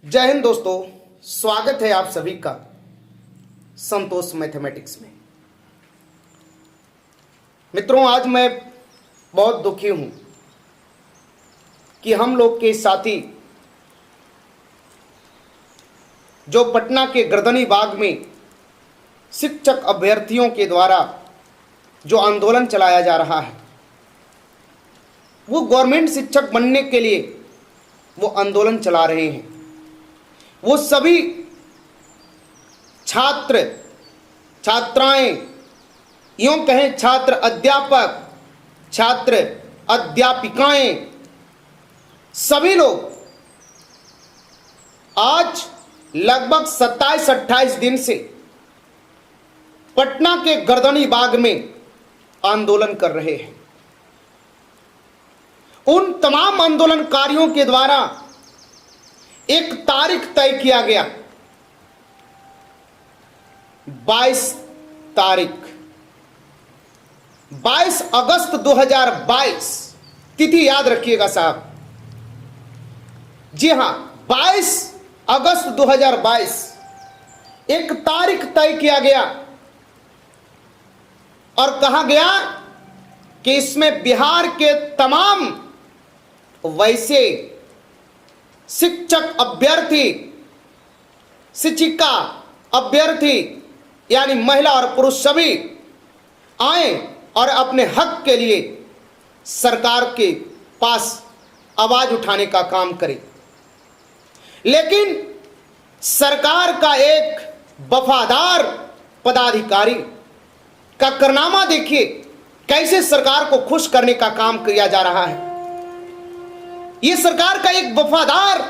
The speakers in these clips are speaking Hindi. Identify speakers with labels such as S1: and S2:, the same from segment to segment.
S1: जय हिंद दोस्तों, स्वागत है आप सभी का संतोष मैथमेटिक्स में। मित्रों, आज मैं बहुत दुखी हूं कि हम लोग के साथी जो पटना के गर्दनी बाग में शिक्षक अभ्यर्थियों के द्वारा जो आंदोलन चलाया जा रहा है, वो गवर्नमेंट शिक्षक बनने के लिए वो आंदोलन चला रहे हैं। वो सभी छात्र छात्राएं, यूं कहें छात्र अध्यापक, छात्र अध्यापिकाएं, सभी लोग आज लगभग 27-28 दिन से पटना के गर्दनी बाग में आंदोलन कर रहे हैं। उन तमाम आंदोलनकारियों के द्वारा एक तारीख तय किया गया, 22 तारीख 22 अगस्त 2022, तिथि याद रखिएगा साहब। जी हां, 22 अगस्त 2022 एक तारीख तय किया गया और कहा गया कि इसमें बिहार के तमाम वैसे शिक्षक अभ्यर्थी, शिक्षिका अभ्यर्थी यानी महिला और पुरुष सभी आए और अपने हक के लिए सरकार के पास आवाज उठाने का काम करें। लेकिन सरकार का एक वफादार पदाधिकारी का कारनामा देखिए, कैसे सरकार को खुश करने का काम किया जा रहा है। ये सरकार का एक वफादार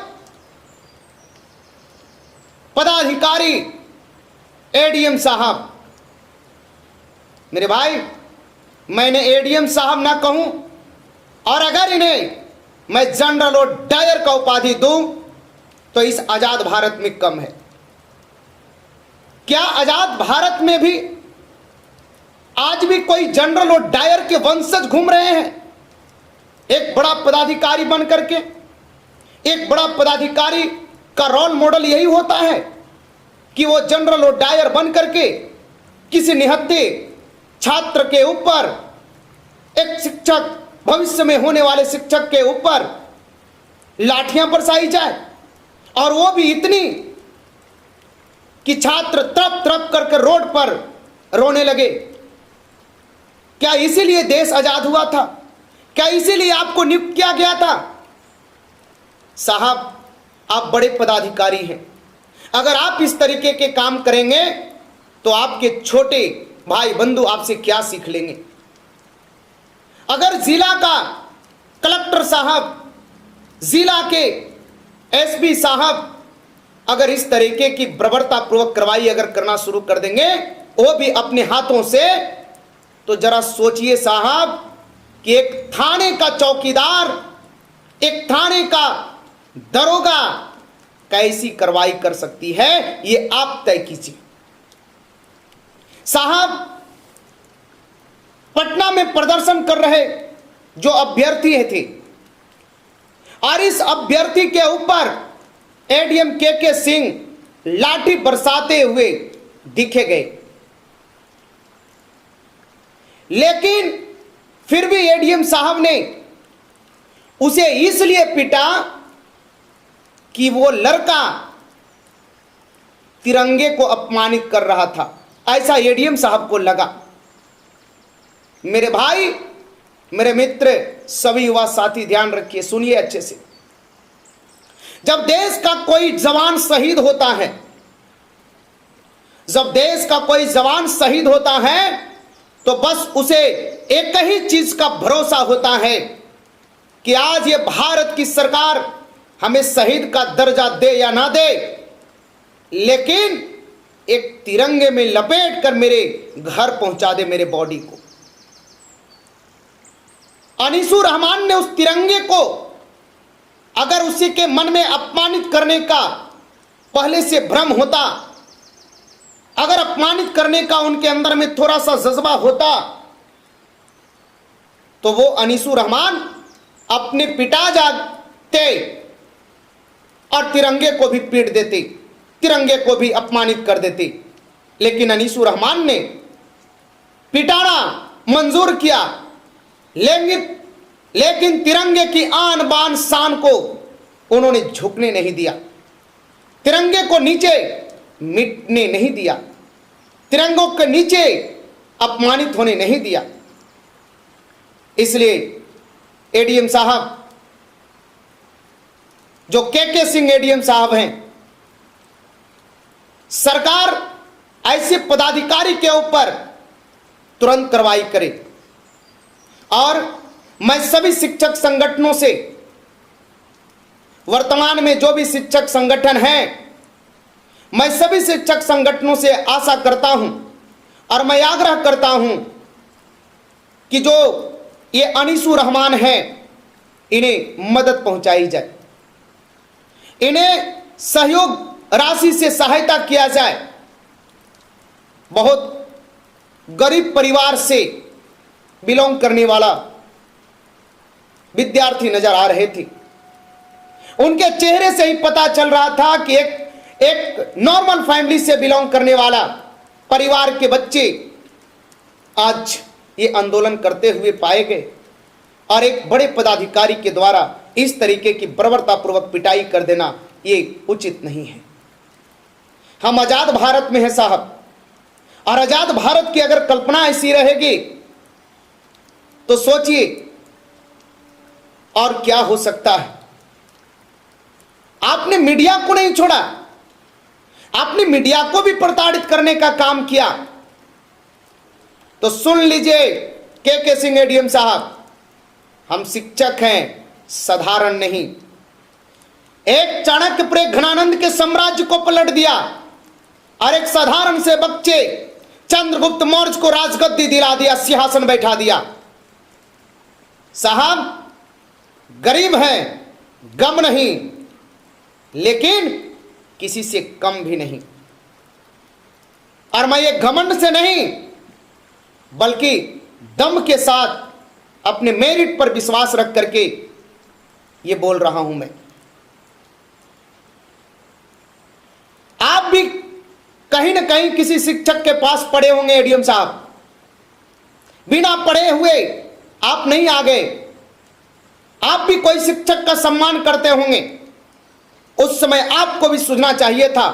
S1: पदाधिकारी एडीएम साहब, मेरे भाई, मैंने एडीएम साहब ना कहूं और अगर इन्हें मैं जनरल और डायर का उपाधि दूं तो इस आजाद भारत में कम है। क्या आजाद भारत में भी आज भी कोई जनरल और डायर के वंशज घूम रहे हैं? एक बड़ा पदाधिकारी बन करके, एक बड़ा पदाधिकारी का रोल मॉडल यही होता है कि वो जनरल और डायर बन करके किसी निहत्थे छात्र के ऊपर, एक शिक्षक, भविष्य में होने वाले शिक्षक के ऊपर लाठियां बरसाई जाए, और वो भी इतनी कि छात्र तड़प तड़प करके रोड पर रोने लगे। क्या इसीलिए देश आजाद हुआ था? क्या इसीलिए आपको नियुक्त किया गया था? साहब, आप बड़े पदाधिकारी हैं। अगर आप इस तरीके के काम करेंगे तो आपके छोटे भाई बंधु आपसे क्या सीख लेंगे? अगर जिला का कलेक्टर साहब, जिला के एसपी साहब अगर इस तरीके की बर्बरतापूर्वक कार्रवाई अगर करना शुरू कर देंगे, वो भी अपने हाथों से, तो जरा सोचिए साहब कि एक थाने का चौकीदार, एक थाने का दरोगा कैसी कार्रवाई कर सकती है, ये आप तय कीजिए। साहब, पटना में प्रदर्शन कर रहे जो अभ्यर्थी थे और इस अभ्यर्थी के ऊपर एडीएम के सिंह लाठी बरसाते हुए दिखे गए, लेकिन फिर भी एडीएम साहब ने उसे इसलिए पीटा कि वो लड़का तिरंगे को अपमानित कर रहा था, ऐसा एडीएम साहब को लगा। मेरे भाई, मेरे मित्र, सभी युवा साथी ध्यान रखिए, सुनिए अच्छे से। जब देश का कोई जवान शहीद होता है, जब देश का कोई जवान शहीद होता है तो बस उसे एक ही चीज का भरोसा होता है कि आज ये भारत की सरकार हमें शहीद का दर्जा दे या ना दे, लेकिन एक तिरंगे में लपेट कर मेरे घर पहुंचा दे, मेरे बॉडी को। अनीसुर रहमान ने उस तिरंगे को अगर उसी के मन में अपमानित करने का पहले से भ्रम होता, अगर अपमानित करने का उनके अंदर में थोड़ा सा जज्बा होता, तो वो अनीसुर रहमान अपने पिता जाते और तिरंगे को भी पीट देते, तिरंगे को भी अपमानित कर देते। लेकिन अनीसुर रहमान ने पिटाना मंजूर किया, लेकिन तिरंगे की आन बान शान को उन्होंने झुकने नहीं दिया, तिरंगे को नीचे मिटने नहीं दिया, तिरंगों के नीचे अपमानित होने नहीं दिया। इसलिए एडीएम साहब, जो के सिंह एडीएम साहब हैं, सरकार ऐसे पदाधिकारी के ऊपर तुरंत कार्रवाई करे। और मैं सभी शिक्षक संगठनों से, वर्तमान में जो भी शिक्षक संगठन हैं, मैं सभी शिक्षक संगठनों से आशा करता हूं और मैं आग्रह करता हूं कि जो ये अनीसुर रहमान हैं, इन्हें मदद पहुंचाई जाए, इन्हें सहयोग राशि से सहायता किया जाए। बहुत गरीब परिवार से बिलोंग करने वाला विद्यार्थी नजर आ रहे थे, उनके चेहरे से ही पता चल रहा था कि एक नॉर्मल फैमिली से बिलोंग करने वाला परिवार के बच्चे आज ये आंदोलन करते हुए पाए गए। और एक बड़े पदाधिकारी के द्वारा इस तरीके की बर्बरतापूर्वक पिटाई कर देना ये उचित नहीं है। हम आजाद भारत में हैं साहब, और आजाद भारत की अगर कल्पना ऐसी रहेगी तो सोचिए और क्या हो सकता है। आपने मीडिया को नहीं छोड़ा, आपने मीडिया को भी प्रताड़ित करने का काम किया। तो सुन लीजिए के सिंह एडीएम साहब, हम शिक्षक हैं, साधारण नहीं। एक चाणक्य प्रे घनानंद के साम्राज्य को पलट दिया और एक साधारण से बच्चे चंद्रगुप्त मौर्य को राजगद्दी दिला दिया, सिंहासन बैठा दिया। साहब, गरीब हैं, गम नहीं, लेकिन किसी से कम भी नहीं। और मैं ये घमंड से नहीं बल्कि दम के साथ अपने मेरिट पर विश्वास रख करके ये बोल रहा हूं। मैं, आप भी कहीं ना कहीं किसी शिक्षक के पास पढ़े होंगे एडीएम साहब, बिना पढ़े हुए आप नहीं आ गए, आप भी कोई शिक्षक का सम्मान करते होंगे। उस समय आपको भी सोचना चाहिए था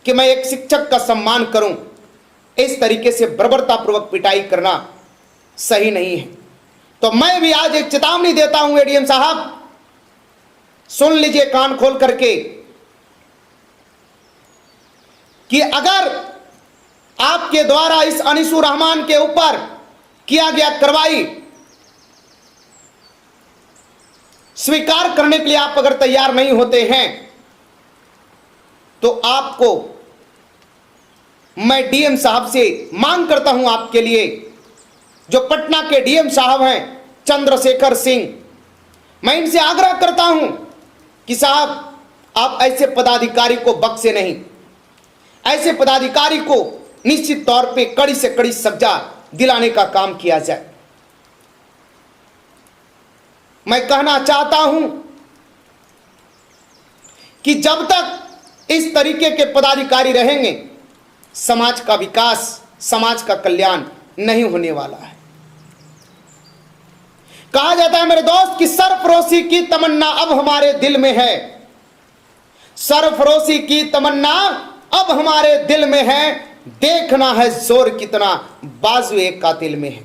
S1: कि मैं एक शिक्षक का सम्मान करूं। इस तरीके से बर्बरतापूर्वक पिटाई करना सही नहीं है। तो मैं भी आज एक चेतावनी देता हूं एडीएम साहब, सुन लीजिए कान खोल करके, कि अगर आपके द्वारा इस अनीसुर रहमान के ऊपर किया गया कार्रवाई स्वीकार करने के लिए आप अगर तैयार नहीं होते हैं तो आपको मैं डीएम साहब से मांग करता हूं, आपके लिए जो पटना के डीएम साहब हैं चंद्रशेखर सिंह, मैं इनसे आग्रह करता हूं कि साहब आप ऐसे पदाधिकारी को बख्शे नहीं, ऐसे पदाधिकारी को निश्चित तौर पे कड़ी से कड़ी सजा दिलाने का काम किया जाए। मैं कहना चाहता हूं कि जब तक इस तरीके के पदाधिकारी रहेंगे, समाज का विकास, समाज का कल्याण नहीं होने वाला है। कहा जाता है मेरे दोस्त कि सरफरोशी की तमन्ना अब हमारे दिल में है, सरफरोशी की तमन्ना अब हमारे दिल में है, देखना है जोर कितना बाजुए कातिल में है।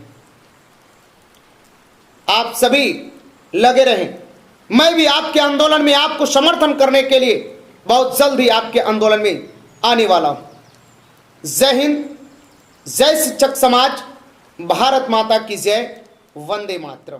S1: आप सभी लगे रहें, मैं भी आपके आंदोलन में आपको समर्थन करने के लिए बहुत जल्द ही आपके आंदोलन में आने वाला हूं। जय हिंद, जय शिक्षक समाज, भारत माता की जय, वंदे मातरम।